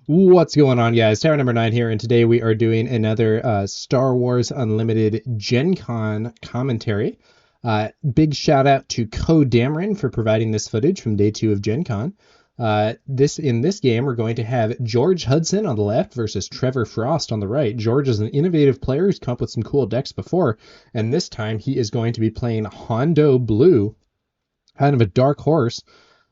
What's going on, guys? Tower number 9 here, and today we are doing another Star Wars Unlimited GenCon commentary. Big shout out to Dameron for providing this footage from day 2 of GenCon. In this game, we're going to have George Hudson on the left versus Trevor Frost on the right. George is an innovative player who's come up with some cool decks before, and this time he is going to be playing Hondo Blue, kind of a dark horse.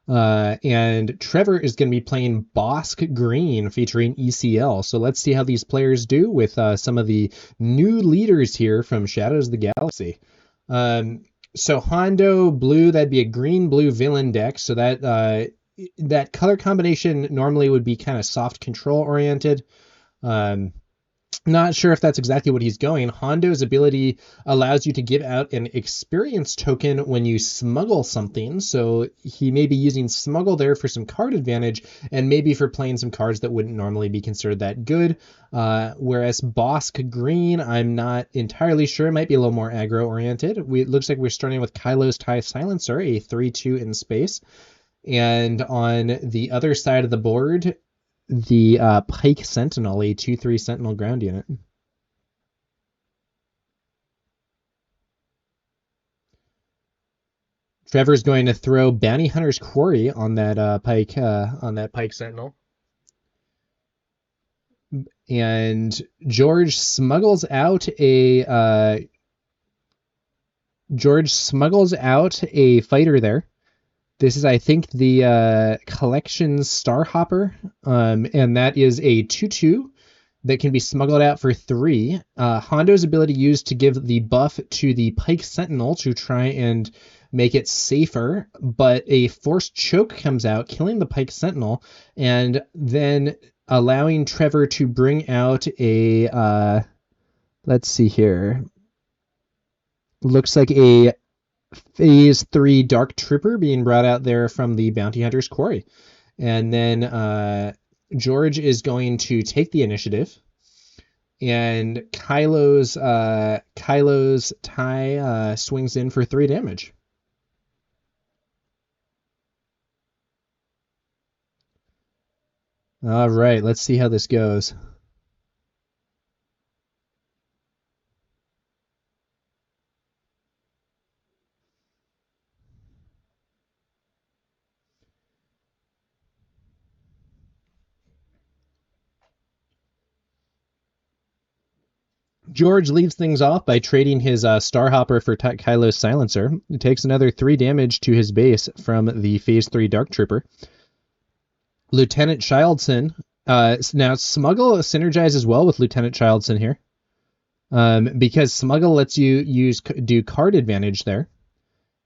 And Trevor is going to be playing Bossk Green featuring ECL. So let's see how these players do with some of the new leaders here from Shadows of the Galaxy. So Hondo Blue, that'd be a green-blue villain deck. So that color combination normally would be kind of soft control oriented. Not sure if that's exactly what he's going. Hondo's ability allows you to give out an experience token when you smuggle something. So he may be using smuggle there for some card advantage and maybe for playing some cards that wouldn't normally be considered that good. Whereas Bossk Green, I'm not entirely sure. It might be a little more aggro oriented. It looks like we're starting with Kylo's TIE Silencer, a 3/2 in space. And on the other side of the board, the Pike Sentinel, a 2/3 Sentinel ground unit. Trevor's going to throw Bounty Hunter's Quarry on that Pike Sentinel. And George smuggles out a fighter there. This is, I think, the Collection Starhopper, and that is a 2/2 that can be smuggled out for 3. Hondo's ability used to give the buff to the Pike Sentinel to try and make it safer, but a Forced Choke comes out, killing the Pike Sentinel, and then allowing Trevor to bring out a, let's see here, looks like a Phase 3 Dark Trooper being brought out there from the Bounty Hunter's Quarry. And then George is going to take the initiative. And Kylo's TIE swings in for 3 damage. All right, let's see how this goes. George leads things off by trading his Starhopper for Kylo's Silencer. He takes another 3 damage to his base from the Phase 3 Dark Trooper. Lieutenant Childson. Now, Smuggle synergizes well with Lieutenant Childson here, because Smuggle lets you do card advantage there.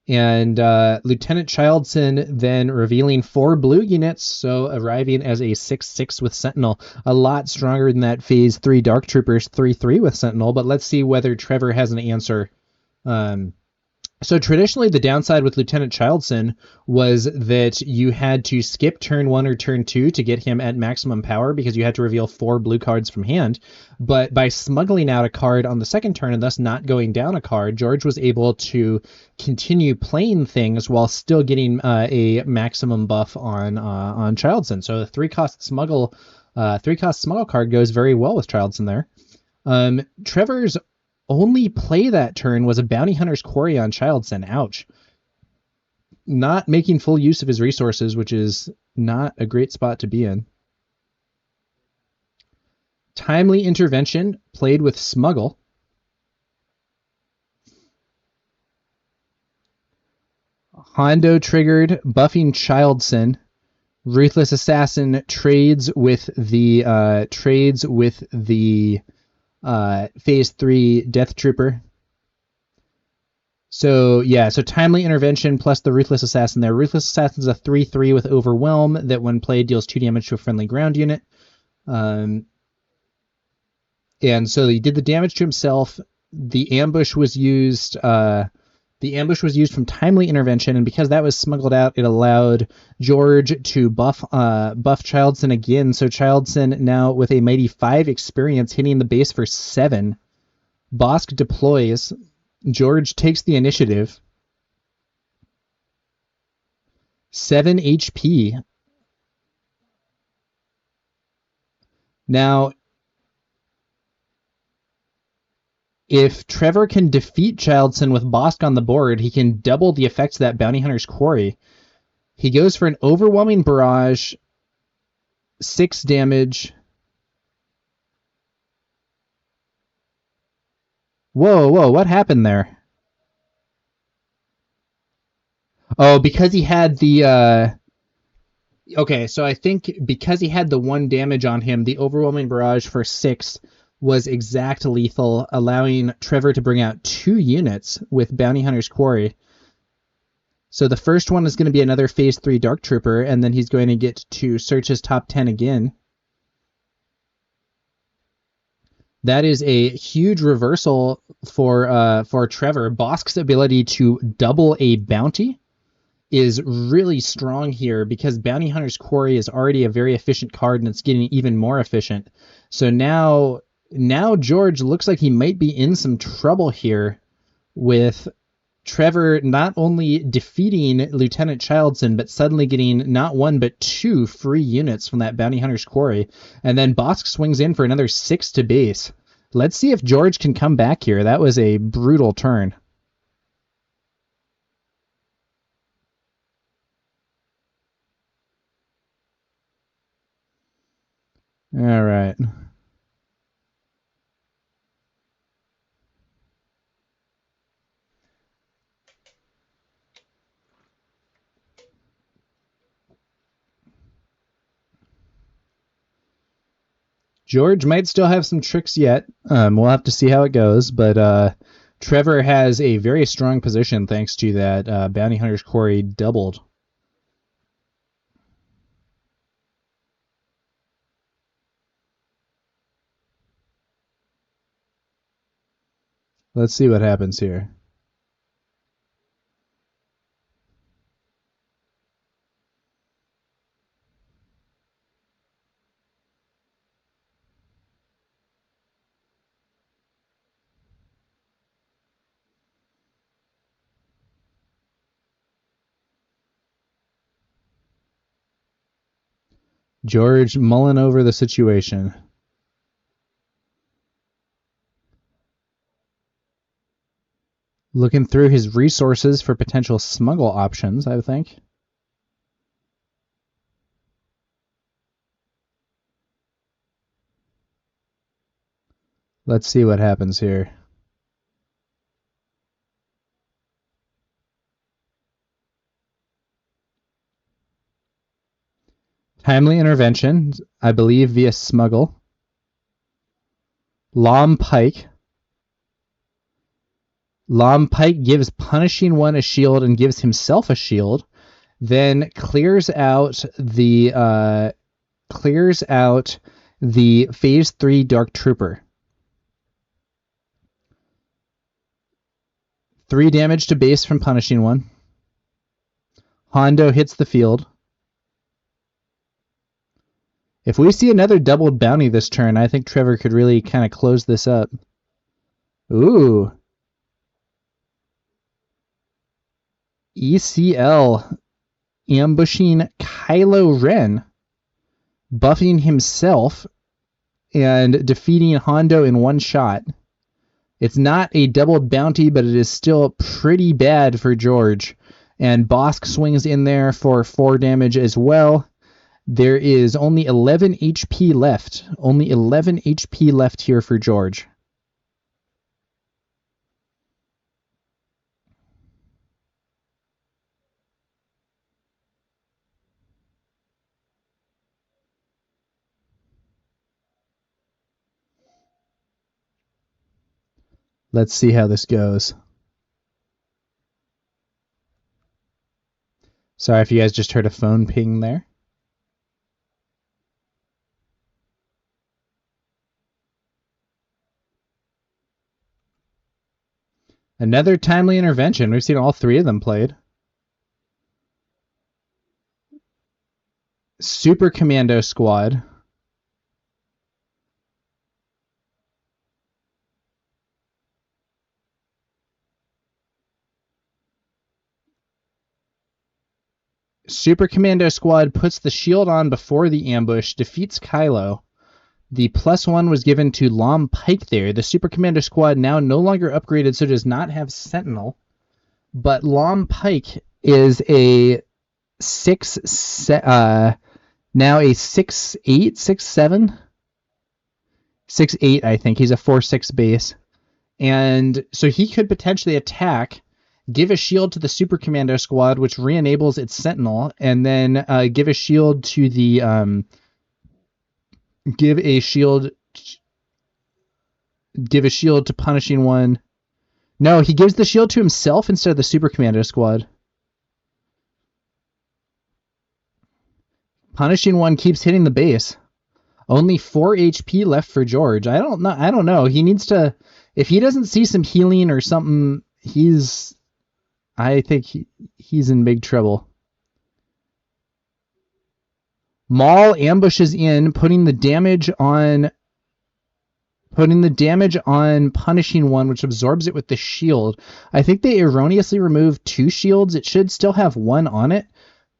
And Lieutenant Childson then revealing 4 blue units, so arriving as a 6/6 with Sentinel. A lot stronger than that Phase 3 Dark Troopers 3/3 with Sentinel, but let's see whether Trevor has an answer. So traditionally, the downside with Lieutenant Childson was that you had to skip turn 1 or turn 2 to get him at maximum power because you had to reveal 4 blue cards from hand. But by smuggling out a card on the second turn and thus not going down a card, George was able to continue playing things while still getting a maximum buff on Childson. So the 3-cost smuggle card goes very well with Childson there. Trevor's only play that turn was a Bounty Hunter's Quarry on Childson. Ouch. Not making full use of his resources, which is not a great spot to be in. Timely Intervention played with Smuggle. Hondo triggered, buffing Childson. Ruthless Assassin trades with the Phase 3 Death Trooper. So Timely Intervention plus the Ruthless Assassin there. Ruthless Assassin is a 3/3 with Overwhelm that when played deals 2 damage to a friendly ground unit. And so he did the damage to himself. The ambush was used from Timely Intervention, and because that was smuggled out, it allowed George to buff Childson again. So Childson now with a mighty 5 experience, hitting the base for 7. Bossk deploys. George takes the initiative. 7 HP. Now, if Trevor can defeat Childson with Bossk on the board, he can double the effects of that Bounty Hunter's Quarry. He goes for an overwhelming barrage, 6 damage. Whoa, what happened there? Oh, because he had the... Okay, so I think because he had the 1 damage on him, the overwhelming barrage for 6 was exact lethal, allowing Trevor to bring out 2 units with Bounty Hunter's Quarry. So the first one is going to be another Phase 3 Dark Trooper, and then he's going to get to search his top 10 again. That is a huge reversal for Trevor. Bossk's ability to double a bounty is really strong here because Bounty Hunter's Quarry is already a very efficient card, and it's getting even more efficient. So now George looks like he might be in some trouble here with Trevor not only defeating Lieutenant Childson, but suddenly getting not 1 but 2 free units from that Bounty Hunter's Quarry. And then Bossk swings in for another 6 to base. Let's see if George can come back here. That was a brutal turn. All right. George might still have some tricks yet. We'll have to see how it goes, but Trevor has a very strong position thanks to that Bounty Hunter's Quarry doubled. Let's see what happens here. George mulling over the situation. Looking through his resources for potential smuggle options, I think. Let's see what happens here. Timely intervention, I believe via smuggle. Lom Pike. Lom Pike gives punishing 1 a shield and gives himself a shield, then clears out the Phase 3 Dark Trooper. 3 damage to base from punishing 1. Hondo hits the field. If we see another doubled bounty this turn, I think Trevor could really kind of close this up. Ooh. ECL ambushing Kylo Ren, buffing himself and defeating Hondo in 1 shot. It's not a doubled bounty, but it is still pretty bad for George. And Bossk swings in there for 4 damage as well. There is only 11 HP left. Only 11 HP left here for George. Let's see how this goes. Sorry if you guys just heard a phone ping there. Another timely intervention. We've seen all 3 of them played. Super Commando Squad. Super Commando Squad puts the shield on before the ambush, defeats Kylo. The +1 was given to Lom Pike there. The Super Commander squad now no longer upgraded, so does not have Sentinel. But Lom Pike is a now a 6'8", 6'7", 6'8", I think. He's a 4/6 base. And so he could potentially attack, give a shield to the Super Commando squad, which re-enables its Sentinel, and then give a shield to the give a shield to Punishing One. No, he gives the shield to himself instead of the Super Commando squad. Punishing One keeps hitting the base. Only 4 HP left for George. I don't know. He needs to, if he doesn't see some healing or something, I think he's in big trouble. Maul ambushes in, putting the damage on Punishing One, which absorbs it with the shield. I think they erroneously removed 2 shields. It should still have 1 on it.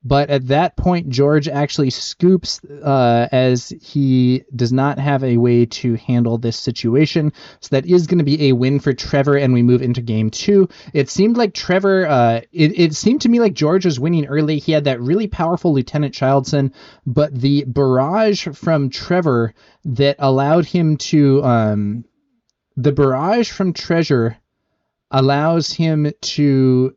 But at that point, George actually scoops as he does not have a way to handle this situation. So that is going to be a win for Trevor, and we move into game 2. It seemed like Trevor, it seemed to me like George was winning early. He had that really powerful Lieutenant Childson, but the barrage from Trevor that allowed him to, the barrage from Treasure allows him to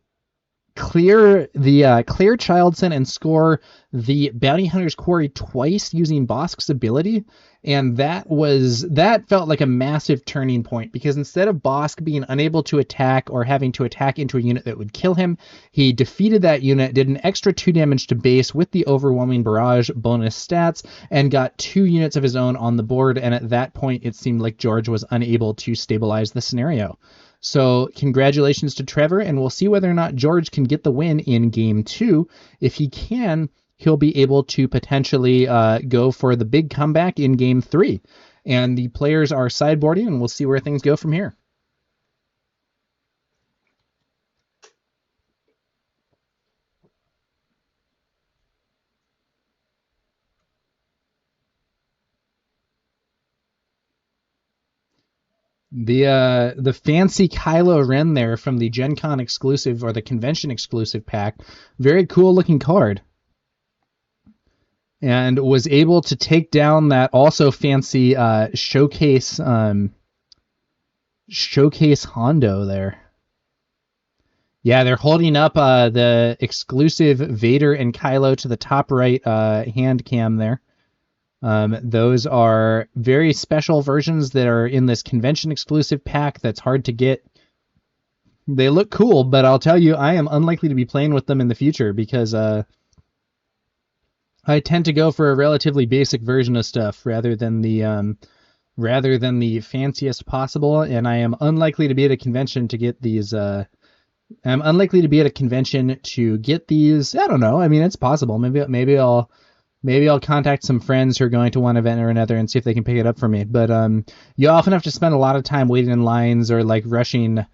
clear Childson and score the Bounty Hunter's Quarry twice using Bossk's ability, and that felt like a massive turning point, because instead of Bossk being unable to attack or having to attack into a unit that would kill him, he defeated that unit, did an extra 2 damage to base with the overwhelming barrage bonus stats, and got 2 units of his own on the board, and at that point it seemed like George was unable to stabilize the scenario. So congratulations to Trevor, and we'll see whether or not George can get the win in game 2. If he can, he'll be able to potentially go for the big comeback in game 3. And the players are sideboarding, and we'll see where things go from here. The fancy Kylo Ren there from the GenCon exclusive, or the convention exclusive pack. Very cool looking card. And was able to take down that also fancy showcase Hondo there. Yeah, they're holding up the exclusive Vader and Kylo to the top right hand cam there. Those are very special versions that are in this convention exclusive pack that's hard to get. They look cool, but I'll tell you, I am unlikely to be playing with them in the future, because I tend to go for a relatively basic version of stuff rather than the fanciest possible, and I am unlikely to be at a convention to get these. I'm unlikely to be at a convention to get these. I don't know. I mean, it's possible. Maybe I'll contact some friends who are going to one event or another and see if they can pick it up for me. But you often have to spend a lot of time waiting in lines, or like rushing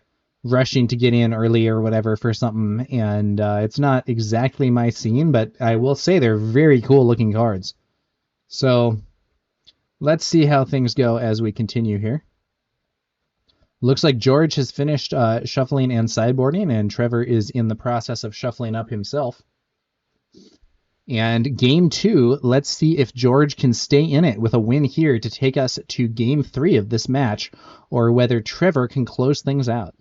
to get in early or whatever for something, and it's not exactly my scene, but I will say they're very cool looking cards. So let's see how things go as we continue here. Looks like George has finished shuffling and sideboarding, and Trevor is in the process of shuffling up himself. And game 2, let's see if George can stay in it with a win here to take us to game 3 of this match, or whether Trevor can close things out.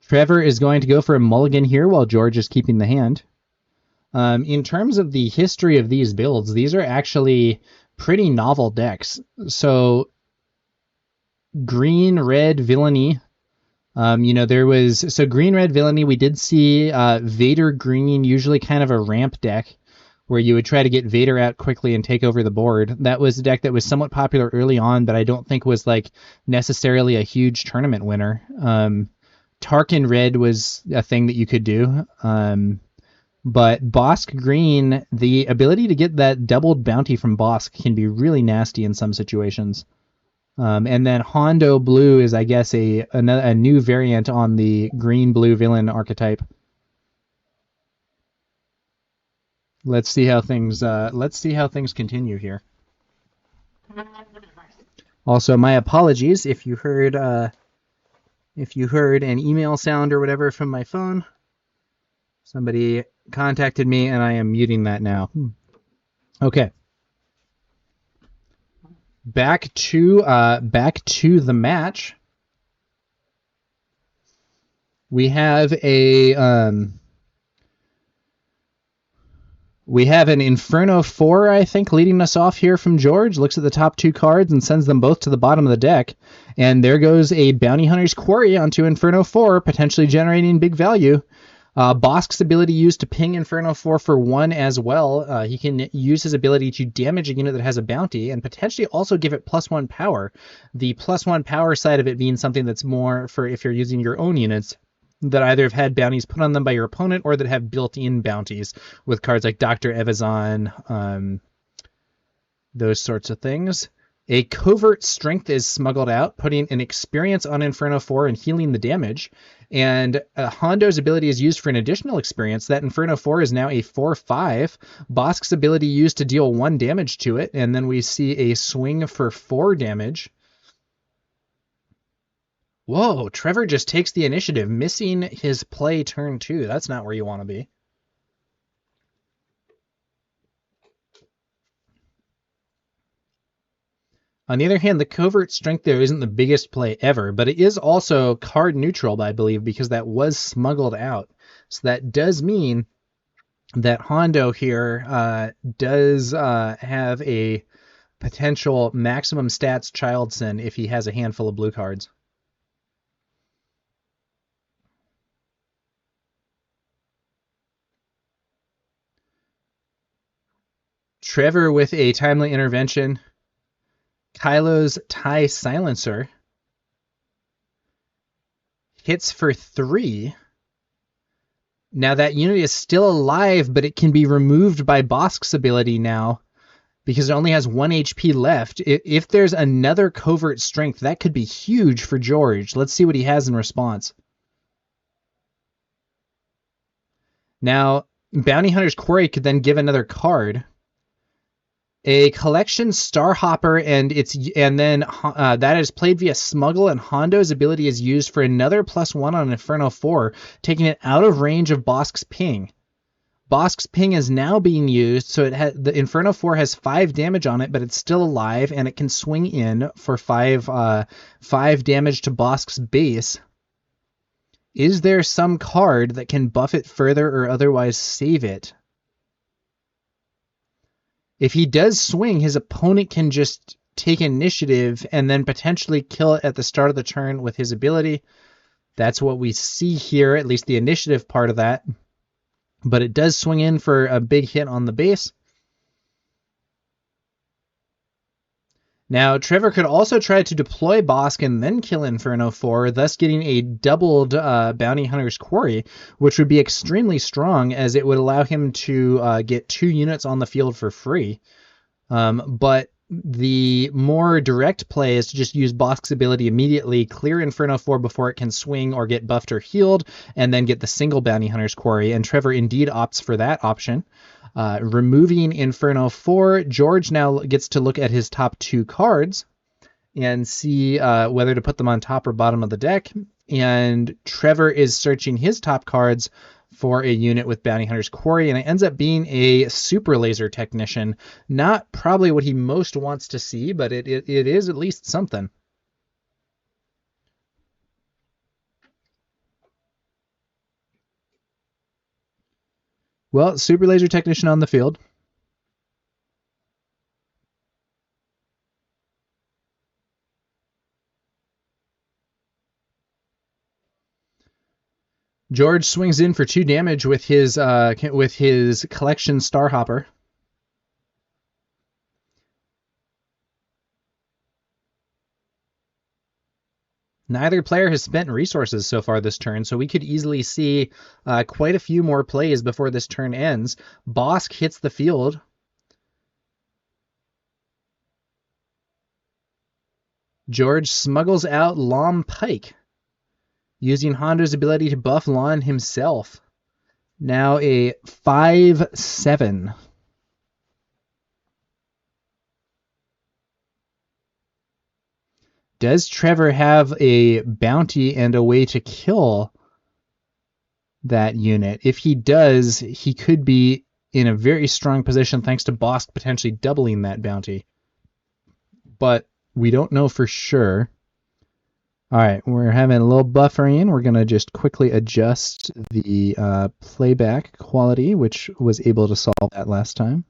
Trevor is going to go for a mulligan here while George is keeping the hand. In terms of the history of these builds, these are actually pretty novel decks. So green, red, villainy. Green, red, villainy, we did see Vader green, usually kind of a ramp deck where you would try to get Vader out quickly and take over the board. That was a deck that was somewhat popular early on, but I don't think was like necessarily a huge tournament winner. Tarkin red was a thing that you could do. But Bossk Green, the ability to get that doubled bounty from Bossk can be really nasty in some situations. And then Hondo Blue is, I guess, a new variant on the green-blue villain archetype. Let's see how things continue here. Also, my apologies if you heard an email sound or whatever from my phone. Somebody contacted me, and I am muting that now. Okay. Back to the match. We have an Inferno 4, I think, leading us off here from George. Looks at the top two cards and sends them both to the bottom of the deck. And there goes a Bounty Hunter's Quarry onto Inferno 4, potentially generating big value. Bossk's ability used to ping Inferno 4 for 1 as well. He can use his ability to damage a unit that has a bounty and potentially also give it +1 power. The +1 power side of it being something that's more for if you're using your own units that either have had bounties put on them by your opponent or that have built-in bounties with cards like Dr. Evazan, those sorts of things. A Covert Strength is smuggled out, putting an experience on Inferno 4 and healing the damage. And Hondo's ability is used for an additional experience. That Inferno 4 is now a 4/5. Bossk's ability used to deal 1 damage to it, and then we see a swing for 4 damage. Whoa, Trevor just takes the initiative, missing his play turn 2. That's not where you want to be. On the other hand, the Covert Strength there isn't the biggest play ever, but it is also card neutral, I believe, because that was smuggled out. So that does mean that Hondo here does have a potential maximum stats Childson if he has a handful of blue cards. Trevor with a timely intervention. Kylo's TIE Silencer hits for 3. Now that unit is still alive, but it can be removed by Bossk's ability now because it only has 1 HP left. If there's another Covert Strength, that could be huge for George. Let's see what he has in response. Now, Bounty Hunter's Quarry could then give another card. A collection Starhopper, and then that is played via Smuggle, and Hondo's ability is used for another +1 on Inferno 4, taking it out of range of Bossk's ping. Bossk's ping is now being used, so the Inferno 4 has 5 damage on it, but it's still alive, and it can swing in for 5 damage to Bossk's base. Is there some card that can buff it further or otherwise save it? If he does swing, his opponent can just take initiative and then potentially kill it at the start of the turn with his ability. That's what we see here, at least the initiative part of that. But it does swing in for a big hit on the base. Now, Trevor could also try to deploy Bossk and then kill Inferno 4, thus getting a doubled Bounty Hunter's Quarry, which would be extremely strong as it would allow him to get 2 units on the field for free. But the more direct play is to just use Bossk's ability immediately, clear Inferno 4 before it can swing or get buffed or healed, and then get the single Bounty Hunter's Quarry. And Trevor indeed opts for that option. Removing Inferno 4, George now gets to look at his top 2 cards and see whether to put them on top or bottom of the deck. And Trevor is searching his top cards for a unit with Bounty Hunter's Quarry, and it ends up being a Super Laser Technician. Not probably what he most wants to see, but it is at least something. Well, Super Laser Technician on the field. George swings in for 2 damage with his collection Starhopper. Neither player has spent resources so far this turn, so we could easily see quite a few more plays before this turn ends. Bossk hits the field. George smuggles out Lom Pike, using Hondo's ability to buff Lon himself. Now a 5/7. Does Trevor have a bounty and a way to kill that unit? If he does, he could be in a very strong position thanks to Bossk potentially doubling that bounty. But we don't know for sure. All right, we're having a little buffering. We're going to just quickly adjust the playback quality, which was able to solve that last time.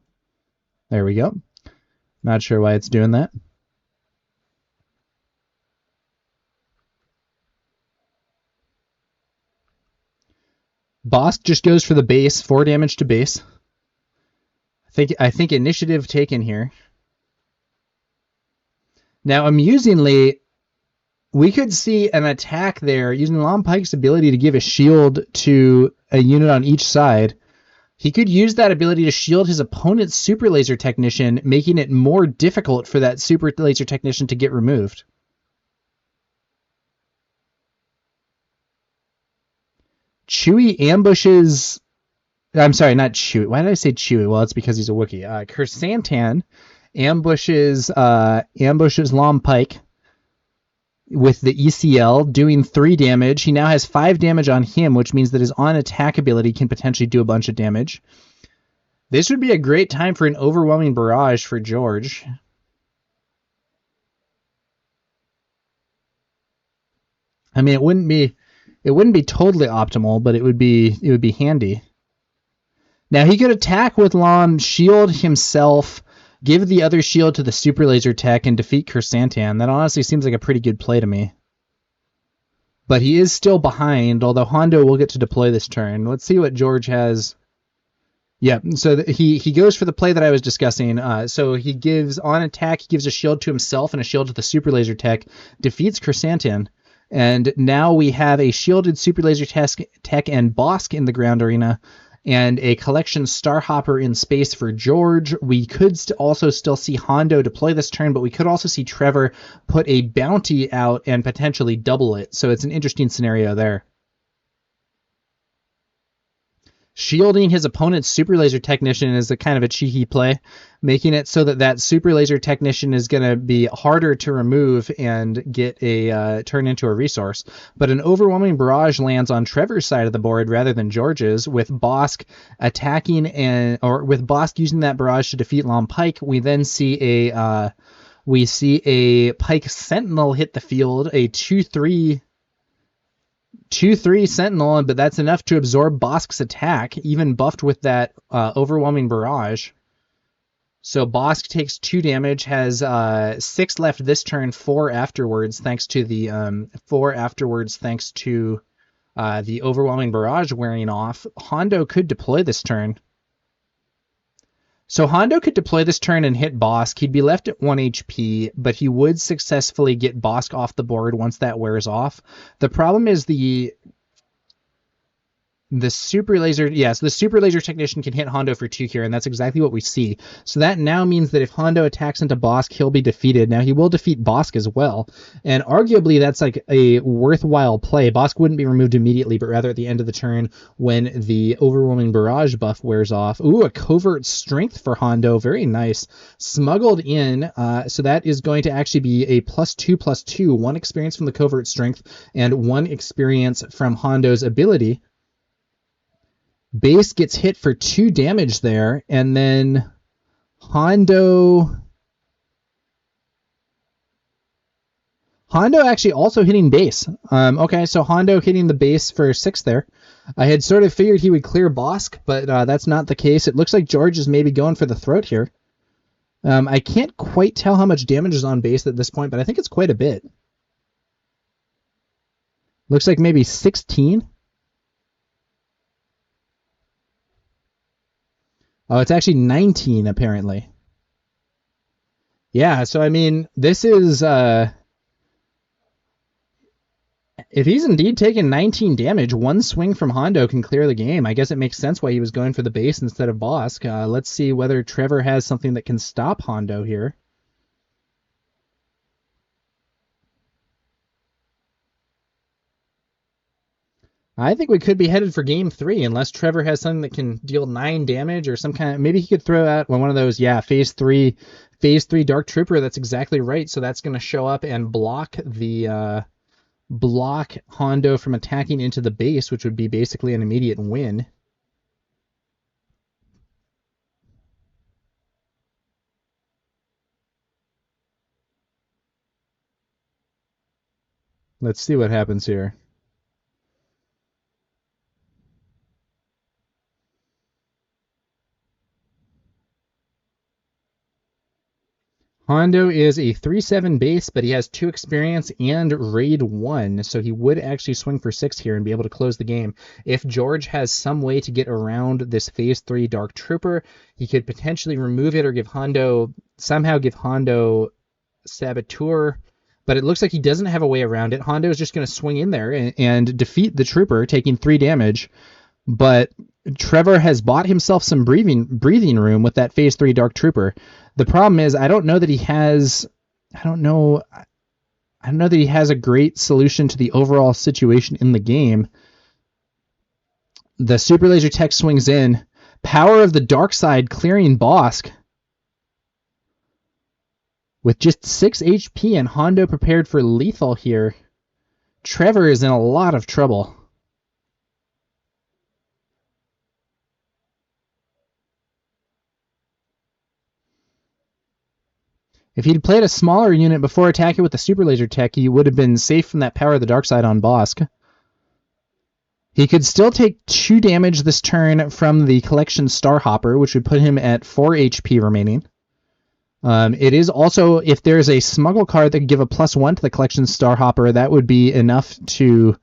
There we go. Not sure why it's doing that. Bossk just goes for the base, 4 damage to base. I think initiative taken here. Now, amusingly, we could see an attack there using Lom Pike's ability to give a shield to a unit on each side. He could use that ability to shield his opponent's Super Laser Technician, making it more difficult for that Super Laser Technician to get removed. Chewie ambushes... I'm sorry, not Chewie. Why did I say Chewie? Well, it's because he's a Wookiee. Kersantan ambushes Lom Pike with the ECL, doing 3 damage. He now has 5 damage on him, which means that his on-attack ability can potentially do a bunch of damage. This would be a great time for an overwhelming barrage for George. I mean, it wouldn't be totally optimal, but it would be handy. Now he could attack with Lom, shield himself, give the other shield to the Super Laser Tech, and defeat Kersantan. That honestly seems like a pretty good play to me. But he is still behind, although Hondo will get to deploy this turn. Let's see what George has. Yeah, so he goes for the play that I was discussing. So he gives, on attack, he gives a shield to himself and a shield to the Super Laser Tech, defeats Kersantan. And now we have a shielded Super Laser Tech and Bossk in the ground arena, and a collection Starhopper in space for George. We could also still see Hondo deploy this turn, but we could also see Trevor put a bounty out and potentially double it. So it's an interesting scenario there. Shielding his opponent's Super Laser Technician is a kind of a cheeky play, making it so that that Super Laser Technician is going to be harder to remove and get a turn into a resource. But an overwhelming barrage lands on Trevor's side of the board rather than George's, with Bossk attacking or with Bossk using that barrage to defeat Lom Pike. We then see a Pike Sentinel hit the field, a 2/3 Sentinel, but that's enough to absorb Bosk's attack, even buffed with that overwhelming barrage. So Bossk takes 2 damage, has 6 left this turn, 4 afterwards, thanks to the the overwhelming barrage wearing off. Hondo could deploy this turn. So Hondo could deploy this turn and hit Bossk. He'd be left at 1 HP, but he would successfully get Bossk off the board once that wears off. The problem is the Super Laser, yes, the Super Laser Technician can hit Hondo for 2 here, and that's exactly what we see. So that now means that if Hondo attacks into Bossk, he'll be defeated. Now he will defeat Bossk as well, and arguably that's like a worthwhile play. Bossk wouldn't be removed immediately, but rather at the end of the turn when the overwhelming barrage buff wears off. Ooh, a covert strength for Hondo, very nice. Smuggled in, so that is going to actually be a +2/+2, 1 experience from the covert strength and 1 experience from Hondo's ability. Base gets hit for 2 damage there, and then Hondo actually also hitting base. Okay, so Hondo hitting the base for 6 there. I had sort of figured he would clear Bossk, but that's not the case. It looks like George is maybe going for the throat here. I can't quite tell how much damage is on base at this point, but I think it's quite a bit. Looks like maybe 16. Oh, it's actually 19, apparently. Yeah, so I mean, this is If he's indeed taking 19 damage, one swing from Hondo can clear the game. I guess it makes sense why he was going for the base instead of Bossk. Let's see whether Trevor has something that can stop Hondo here. I think we could be headed for game 3 unless Trevor has something that can deal 9 damage or some kind of, maybe he could throw out one of those, phase 3 Dark Trooper. That's exactly right. So that's going to show up and block Hondo from attacking into the base, which would be basically an immediate win. Let's see what happens here. Hondo is a 3/7 base, but he has 2 experience and raid 1, so he would actually swing for 6 here and be able to close the game. If George has some way to get around this phase 3 Dark Trooper, he could potentially remove it or somehow give Hondo Saboteur, but it looks like he doesn't have a way around it. Hondo is just going to swing in there and defeat the Trooper, taking 3 damage, but Trevor has bought himself some breathing room with that phase 3 Dark Trooper. The problem is I don't know that he has a great solution to the overall situation in the game. The Super Laser Tech swings in. Power of the Dark Side clearing Bossk. With just 6 HP and Hondo prepared for lethal here, Trevor is in a lot of trouble. If he'd played a smaller unit before attacking with the Super Laser Tech, he would have been safe from that Power of the Dark Side on Bossk. He could still take 2 damage this turn from the Collection Star Hopper, which would put him at 4 HP remaining. It is also, if there's a smuggle card that could give a +1 to the Collection Star Hopper, that would be enough to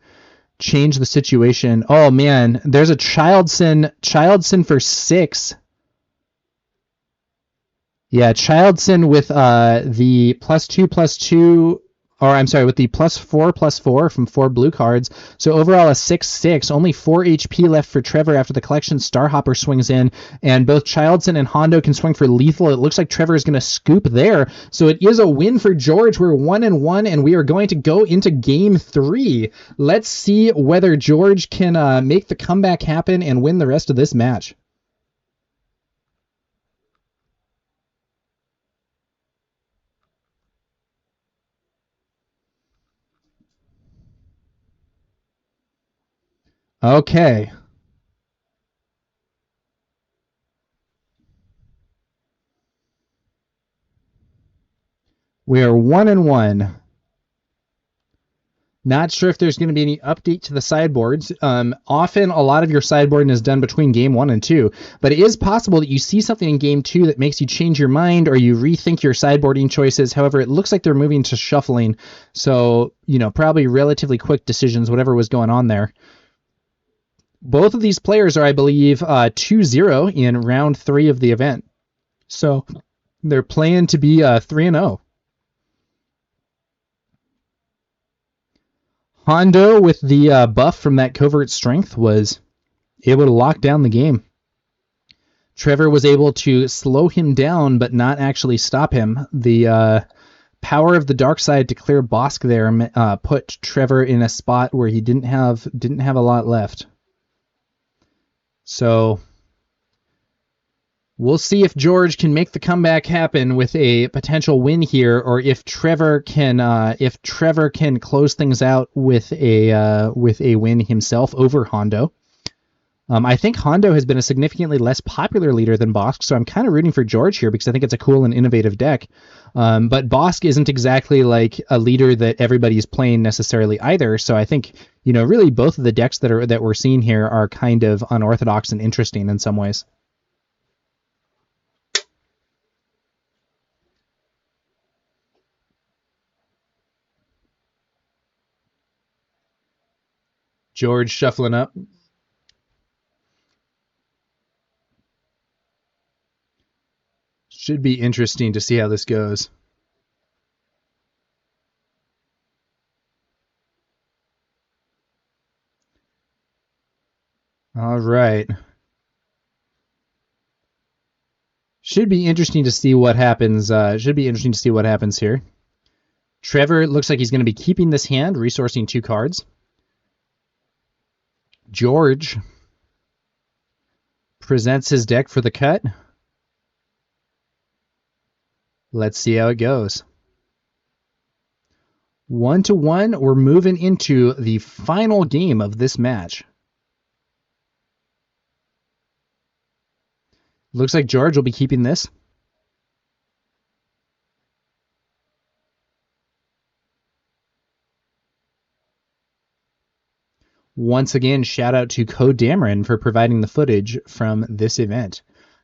change the situation. Oh man, there's a Childson for 6. Yeah, Childson with the +2/+2, or I'm sorry, with the +4/+4 from 4 blue cards. So overall a 6/6, only 4 HP left for Trevor after the Collection Starhopper swings in, and both Childson and Hondo can swing for lethal. It looks like Trevor is going to scoop there. So it is a win for George. We're 1-1, and we are going to go into game 3. Let's see whether George can make the comeback happen and win the rest of this match. Okay. We are 1-1. Not sure if there's going to be any update to the sideboards. Often, a lot of your sideboarding is done between game 1 and 2, but it is possible that you see something in game 2 that makes you change your mind or you rethink your sideboarding choices. However, it looks like they're moving to shuffling, so probably relatively quick decisions, whatever was going on there. Both of these players are, I believe, 2-0 in round 3 of the event, so they're playing to be 3-0. Hondo, with the buff from that Covert Strength, was able to lock down the game. Trevor was able to slow him down, but not actually stop him. The power of the Dark Side to clear Bossk there put Trevor in a spot where he didn't have a lot left. So we'll see if George can make the comeback happen with a potential win here, or if Trevor can close things out with a win himself over Hondo. I think Hondo has been a significantly less popular leader than Bossk, so I'm kind of rooting for George here because I think it's a cool and innovative deck. But Bossk isn't exactly like a leader that everybody is playing necessarily either. So I think really both of the decks that we're seeing here are kind of unorthodox and interesting in some ways. George shuffling up. Should be interesting to see how this goes. All right. Should be interesting to see what happens. Here. Trevor looks like he's going to be keeping this hand, resourcing 2 cards. George presents his deck for the cut. Let's see how it goes. 1-1, we're moving into the final game of this match. Looks like George will be keeping this. Once again, shout out to Code Dameron for providing the footage from this event.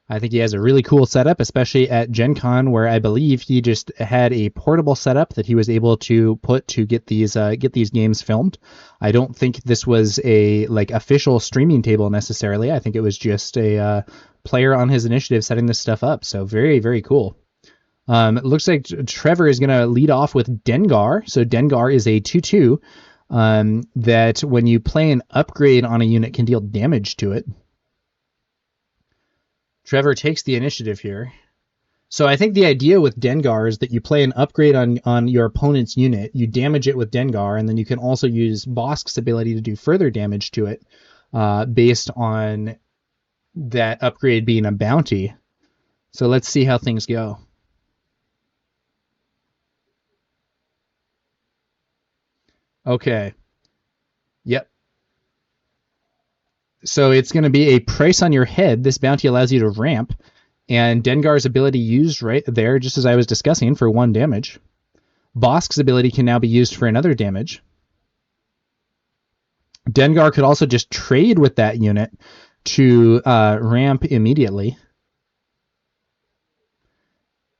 I think he has a really cool setup, especially at GenCon, where I believe he just had a portable setup that he was able to put to get these games filmed. I don't think this was a official streaming table necessarily. I think it was just a player on his initiative setting this stuff up. So very, very cool. It looks like Trevor is going to lead off with Dengar. So Dengar is a 2/2 that when you play an upgrade on a unit can deal damage to it. Trevor takes the initiative here. So I think the idea with Dengar is that you play an upgrade on your opponent's unit, you damage it with Dengar, and then you can also use Bossk's ability to do further damage to it based on that upgrade being a bounty. So let's see how things go. Okay. Yep. So it's going to be a price on your head. This bounty allows you to ramp, and Dengar's ability used right there, just as I was discussing, for 1 damage. Bossk's ability can now be used for another damage. Dengar could also just trade with that unit to ramp immediately.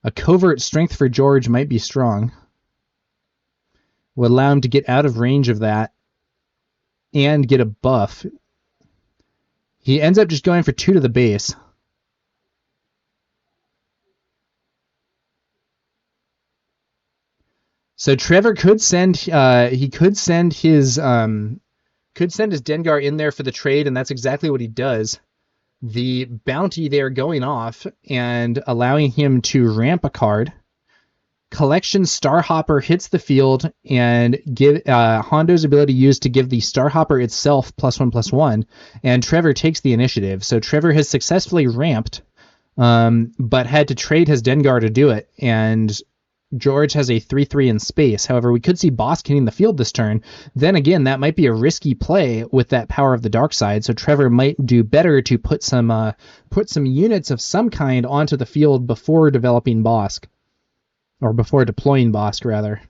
A covert strength for George might be strong. Would allow him to get out of range of that and get a buff. He ends up just going for 2 to the base. So Trevor could send his Dengar in there for the trade, and that's exactly what he does. The bounty there going off and allowing him to ramp a card. Collection Starhopper hits the field and give Hondo's ability used to give the Starhopper itself +1/+1, and Trevor takes the initiative. So Trevor has successfully ramped, but had to trade his Dengar to do it, and George has a 3/3 in space. However, we could see Bossk hitting the field this turn. Then again, that might be a risky play with that power of the dark side, so Trevor might do better to put some units of some kind onto the field before developing Bossk. Or before deploying Bossk, rather.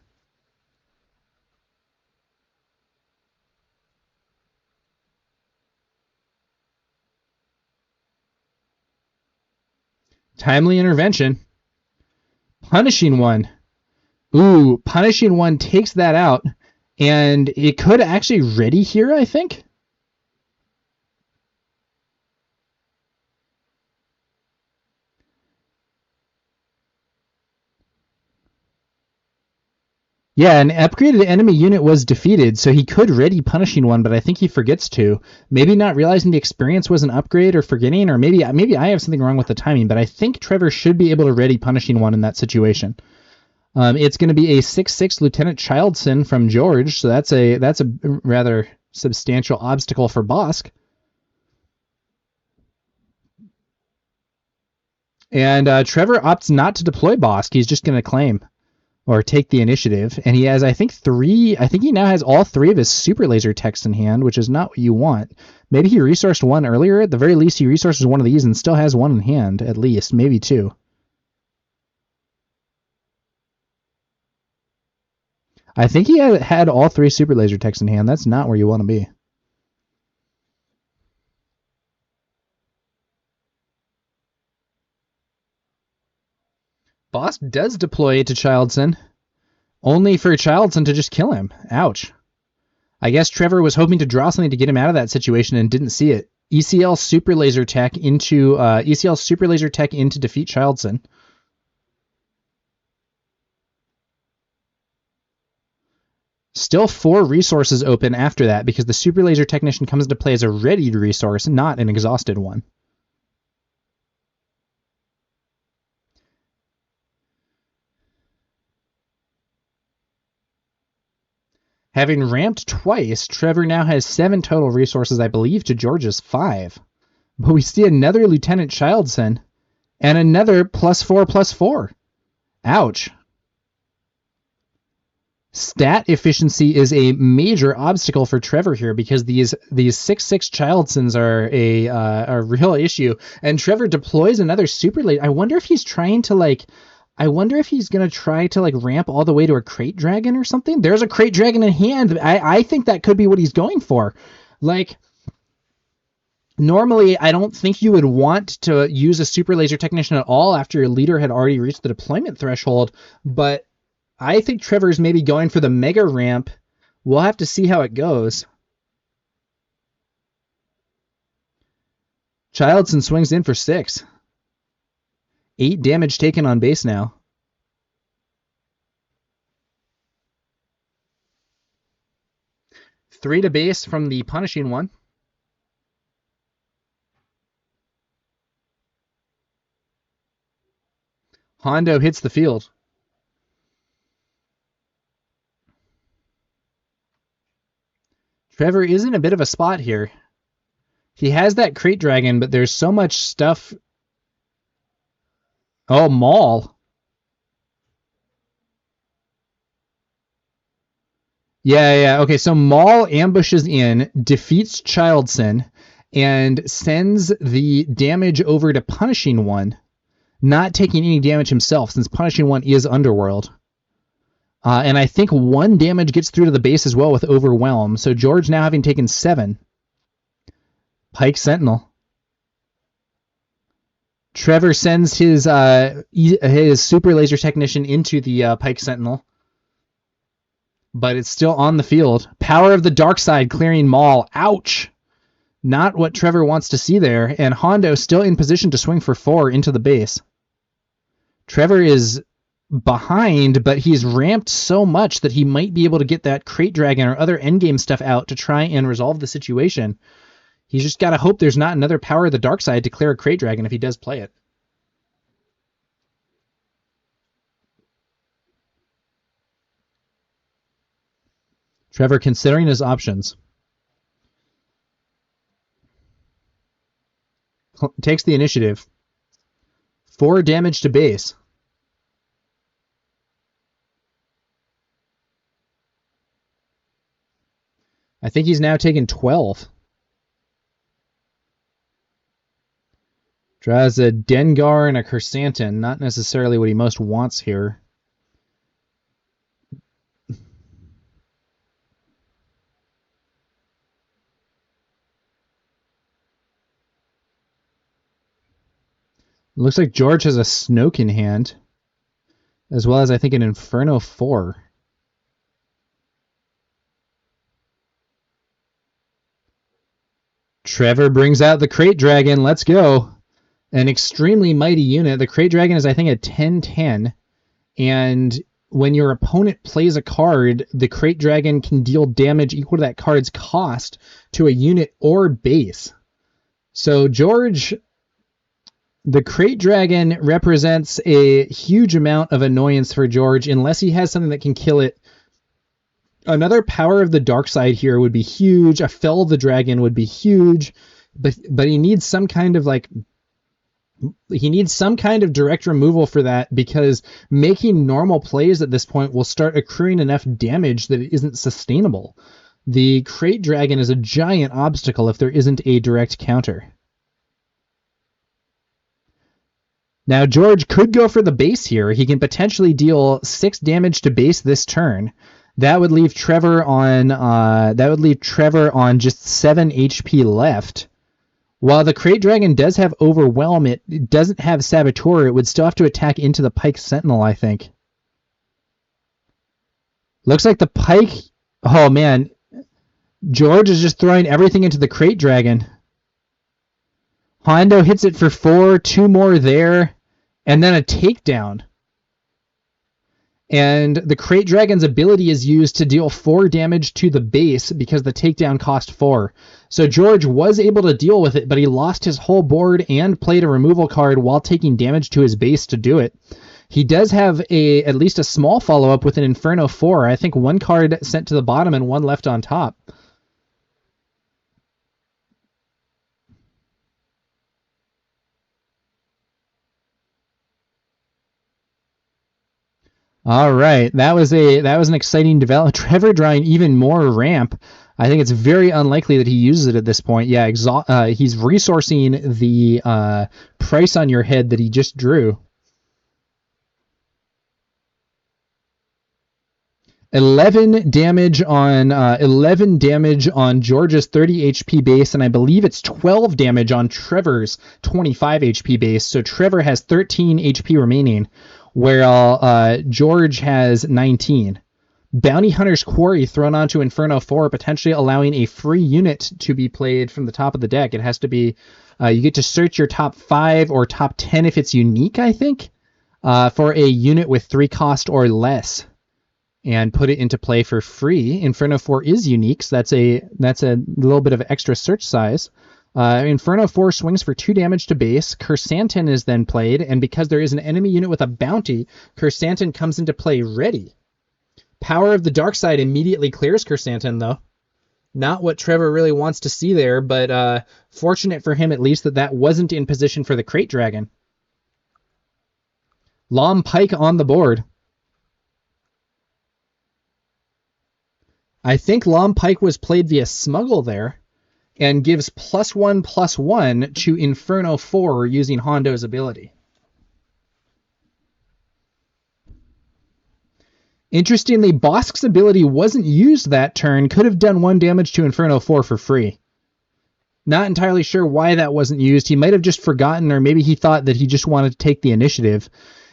Timely intervention. Punishing One. Ooh, Punishing One takes that out. And it could actually ready here, I think. Yeah, an upgraded enemy unit was defeated, so he could ready Punishing One, but I think he forgets to. Maybe not realizing the experience was an upgrade or forgetting, or maybe I have something wrong with the timing, but I think Trevor should be able to ready Punishing One in that situation. It's going to be a 6/6 Lieutenant Childson from George, so that's a rather substantial obstacle for Bossk. And Trevor opts not to deploy Bossk. He's just going to claim. Or take the initiative, and he has, I think he now has all 3 of his super laser techs in hand, which is not what you want. Maybe he resourced 1 earlier. At the very least, he resources 1 of these and still has 1 in hand, at least, maybe 2. I think he had all 3 super laser techs in hand. That's not where you want to be. Bossk does deploy to Childson, only for Childson to just kill him. Ouch. I guess Trevor was hoping to draw something to get him out of that situation and didn't see it. ECL Super Laser Tech into defeat Childson. Still 4 resources open after that because the Super Laser Technician comes into play as a readied resource, not an exhausted one. Having ramped twice, Trevor now has 7 total resources, I believe, to George's 5. But we see another Lieutenant Childson and another +4/+4. Ouch. Stat efficiency is a major obstacle for Trevor here because these 6/6 Childsons are a real issue. And Trevor deploys another Super Laser. I wonder if he's trying to gonna try to ramp all the way to a Crate Dragon or something. There's a Crate Dragon in hand. I think that could be what he's going for. Normally, I don't think you would want to use a Super Laser Technician at all after your leader had already reached the deployment threshold, but I think Trevor's maybe going for the Mega Ramp. We'll have to see how it goes. Childson swings in for 6. 8 damage taken on base now. Three to base from the punishing one. Hondo hits the field. Trevor is in a bit of a spot here. He has that Crate Dragon, but there's so much stuff. Oh, Maul. Yeah. Okay, so Maul ambushes in, defeats Childson, and sends the damage over to Punishing One, not taking any damage himself, since Punishing One is Underworld. And I think 1 damage gets through to the base as well with Overwhelm, so George now having taken 7. Pike Sentinel. Trevor sends his Super Laser Technician into the Pike Sentinel, but it's still on the field. Power of the Dark Side clearing Maul. Ouch! Not what Trevor wants to see there, and Hondo still in position to swing for 4 into the base. Trevor is behind, but he's ramped so much that he might be able to get that Crate Dragon or other endgame stuff out to try and resolve the situation. He's just got to hope there's not another Power of the Dark Side to clear a Crate Dragon if he does play it. Trevor considering his options. Takes the initiative. 4 damage to base. I think he's now taken 12. Draws a Dengar and a Chrysanthemum. Not necessarily what he most wants here. Looks like George has a Snoke in hand, as well as I think an Inferno 4. Trevor brings out the Crate Dragon. Let's go. An extremely mighty unit. The Crate Dragon is, I think, a 10/10. And when your opponent plays a card, the Crate Dragon can deal damage equal to that card's cost to a unit or base. So George, the Crate Dragon represents a huge amount of annoyance for George unless he has something that can kill it. Another Power of the Dark Side here would be huge. A Fell the Dragon would be huge, but he needs some kind of direct removal for that, because making normal plays at this point will start accruing enough damage that it isn't sustainable. The Crate Dragon is a giant obstacle if there isn't a direct counter. Now George could go for the base here. He can potentially deal 6 damage to base this turn. That would leave Trevor on just 7 HP left. While the Crate Dragon does have Overwhelm, it doesn't have Saboteur. It would still have to attack into the Pike Sentinel, I think. Looks like the Pike... Oh, man. George is just throwing everything into the Crate Dragon. Hondo hits it for 4, 2 more there, and then a takedown. And the Crate Dragon's ability is used to deal 4 damage to the base because the takedown cost 4. So George was able to deal with it, but he lost his whole board and played a removal card while taking damage to his base to do it. He does have at least a small follow-up with an Inferno 4. I think 1 card sent to the bottom and 1 left on top. All right, that was an exciting development. Trevor drawing even more ramp. I think it's very unlikely that he uses it at this point. Yeah, he's resourcing the price on your head that he just drew. 11 damage on George's 30 HP base, and I believe it's 12 damage on Trevor's 25 HP base. So Trevor has 13 HP remaining, where George has 19. Bounty Hunter's Quarry thrown onto Inferno 4, potentially allowing a free unit to be played from the top of the deck. It has to be, you get to search your top 5 or top 10 if it's unique, I think, for a unit with 3 cost or less, and put it into play for free. Inferno 4 is unique, so that's a little bit of extra search size. Inferno 4 swings for 2 damage to base. Kersantin is then played, and because there is an enemy unit with a bounty, Kersantin comes into play ready. Power of the Dark Side immediately clears Kersantin, though. Not what Trevor really wants to see there, but fortunate for him at least that wasn't in position for the Crate Dragon. Lom Pike on the board. I think Lom Pike was played via Smuggle there, and gives +1/+1 to Inferno 4 using Hondo's ability. Interestingly, Bossk's ability wasn't used that turn, could have done 1 damage to Inferno 4 for free. Not entirely sure why that wasn't used. He might have just forgotten, or maybe he thought that he just wanted to take the initiative.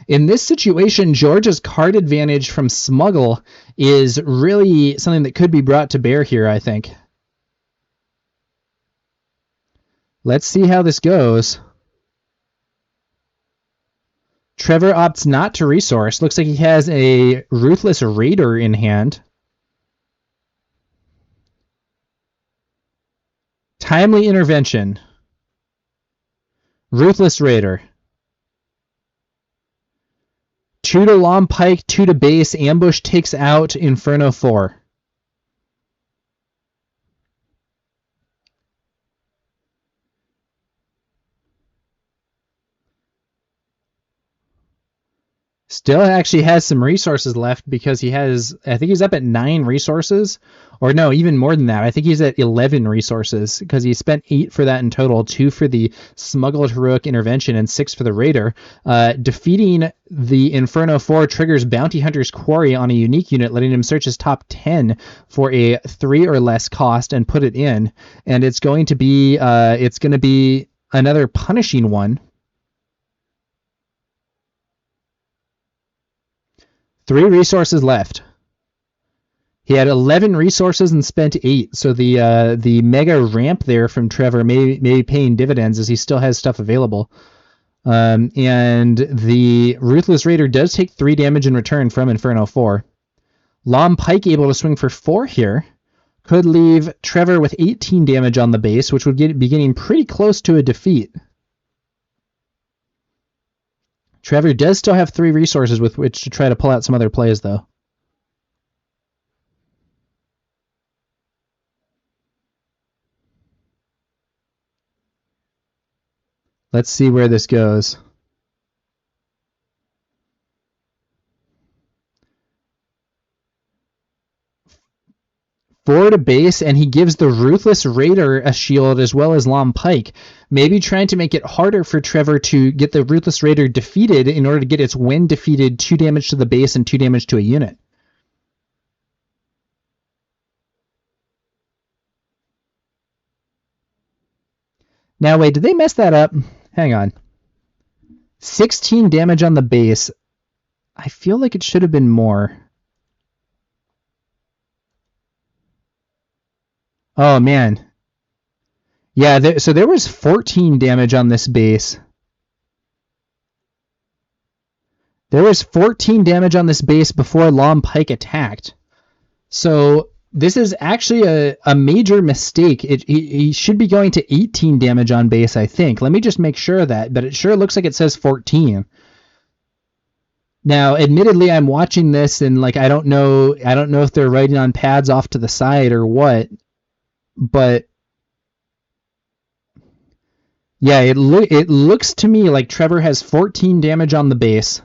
In this situation, George's card advantage from Smuggle is really something that could be brought to bear here, I think. Let's see how this goes. Trevor opts not to resource. Looks like he has a Ruthless Raider in hand. Timely Intervention. Ruthless Raider. 2 to Lom Pike, 2 to base. Ambush takes out Inferno 4. Still actually has some resources left because he has, I think he's up at 9 resources, or no, even more than that. I think he's at 11 resources because he spent 8 for that in total, 2 for the Smuggled Heroic Intervention and 6 for the Raider. Defeating the Inferno 4 triggers Bounty Hunter's Quarry on a unique unit, letting him search his top 10 for a 3 or less cost and put it in. And it's going to be another punishing one. 3 resources left. He had 11 resources and spent 8, so the mega ramp there from Trevor may be paying dividends as he still has stuff available. And the Ruthless Raider does take 3 damage in return from Inferno 4. Lom Pike able to swing for 4 here. Could leave Trevor with 18 damage on the base, which would be getting pretty close to a defeat. Trevor does still have 3 resources with which to try to pull out some other plays, though. Let's see where this goes. Forward to base, and he gives the Ruthless Raider a shield as well as Lom Pike. Maybe trying to make it harder for Trevor to get the Ruthless Raider defeated in order to get its when defeated 2 damage to the base and 2 damage to a unit. Now wait, did they mess that up? Hang on. 16 damage on the base. I feel like it should have been more. Oh, man. Yeah, so there was 14 damage on this base. There was 14 damage on this base before Lom Pike attacked. So this is actually a major mistake. He should be going to 18 damage on base, I think. Let me just make sure of that, but it sure looks like it says 14. Now, admittedly, I'm watching this and like I don't know if they're writing on pads off to the side or what, but yeah, it looks to me like Trevor has 14 damage on the base,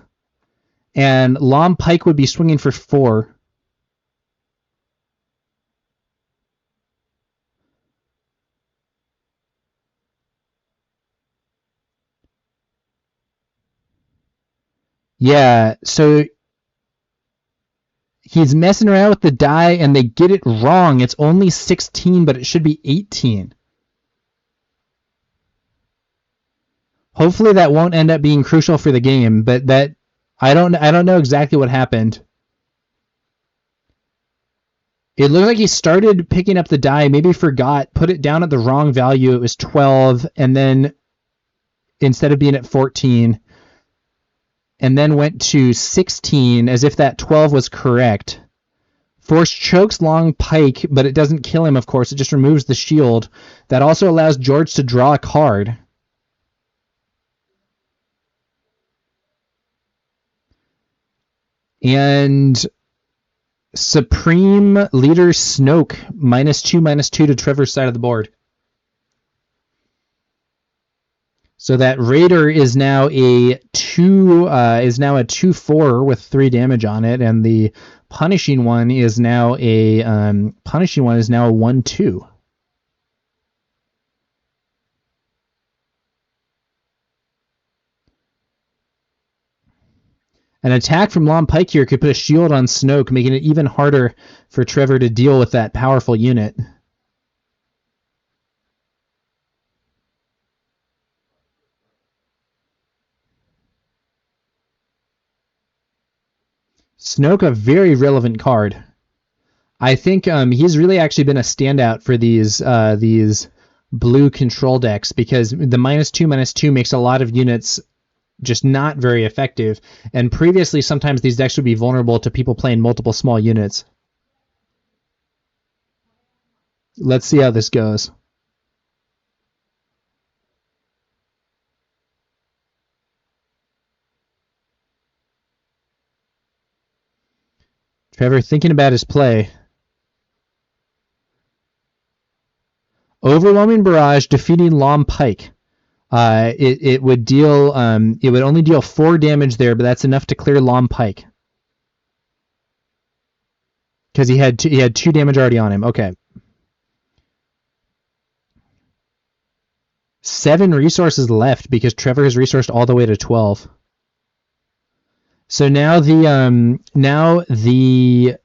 and Lom Pike would be swinging for 4. Yeah, so he's messing around with the die and they get it wrong. It's only 16, but it should be 18. Hopefully that won't end up being crucial for the game, but that I don't know exactly what happened. It looked like he started picking up the die, maybe forgot, put it down at the wrong value. It was 12, and then instead of being at 14, and then went to 16 as if that 12 was correct. Force chokes Lom Pike, but it doesn't kill him, of course. It just removes the shield. That also allows George to draw a card. And Supreme Leader Snoke, -2/-2 to Trevor's side of the board. So that Raider is now a 2/4 with 3 damage on it, and the punishing one is now a 1/2. An attack from Lom Pike here could put a shield on Snoke, making it even harder for Trevor to deal with that powerful unit. Snoke, a very relevant card. I think he's really actually been a standout for these blue control decks, because the -2/-2 makes a lot of units just not very effective, and previously sometimes these decks would be vulnerable to people playing multiple small units. Let's see how this goes. Trevor thinking about his play. Overwhelming Barrage defeating Lom Pike. It would only deal 4 damage there, but that's enough to clear Lom Pike. Because he had 2 damage already on him. Okay. 7 resources left because Trevor has resourced all the way to 12. So now the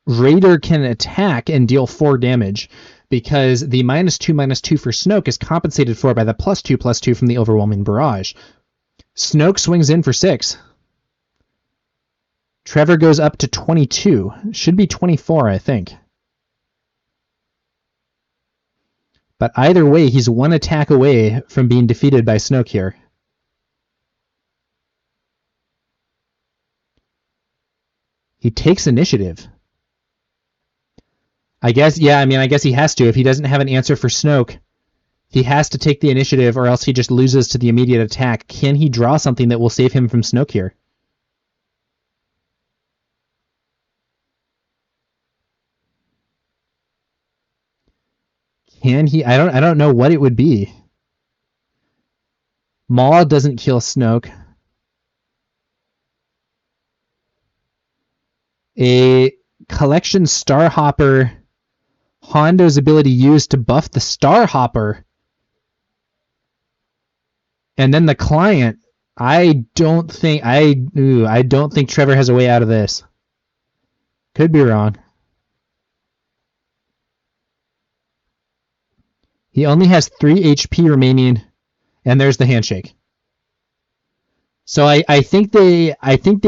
Raider can attack and deal 4 damage, because the -2/-2 for Snoke is compensated for by the +2/+2 from the Overwhelming Barrage. Snoke swings in for 6. Trevor goes up to 22. Should be 24, I think. But either way, he's 1 attack away from being defeated by Snoke here. He takes initiative. I guess he has to. If he doesn't have an answer for Snoke, he has to take the initiative, or else he just loses to the immediate attack. Can he draw something that will save him from Snoke here? Can he? I don't know what it would be. Maul doesn't kill Snoke. A collection Starhopper, Hondo's ability used to buff the Starhopper, and then the client. I don't think Trevor has a way out of this. Could be wrong. He only has 3 HP remaining, and there's the handshake. So I think they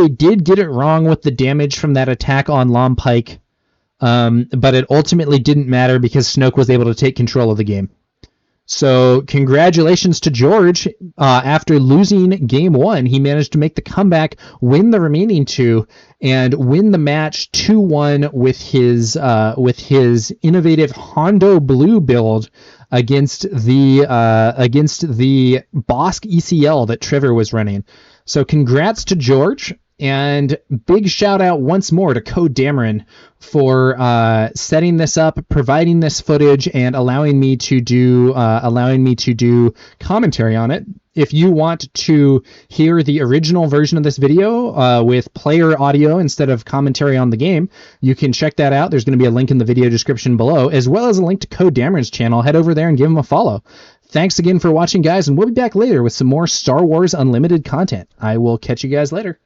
did get it wrong with the damage from that attack on Lom Pike, but it ultimately didn't matter because Snoke was able to take control of the game. So congratulations to George. After losing game 1, he managed to make the comeback, win the remaining 2, and win the match 2-1 with his innovative Hondo Blue build against the Bossk ECL that Trevor was running. So congrats to George. And big shout out once more to Code Dameron for setting this up, providing this footage, and allowing me to do commentary on it. If you want to hear the original version of this video with player audio instead of commentary on the game, you can check that out. There's going to be a link in the video description below, as well as a link to Code Dameron's channel. Head over there and give him a follow. Thanks again for watching, guys, and we'll be back later with some more Star Wars Unlimited content. I will catch you guys later.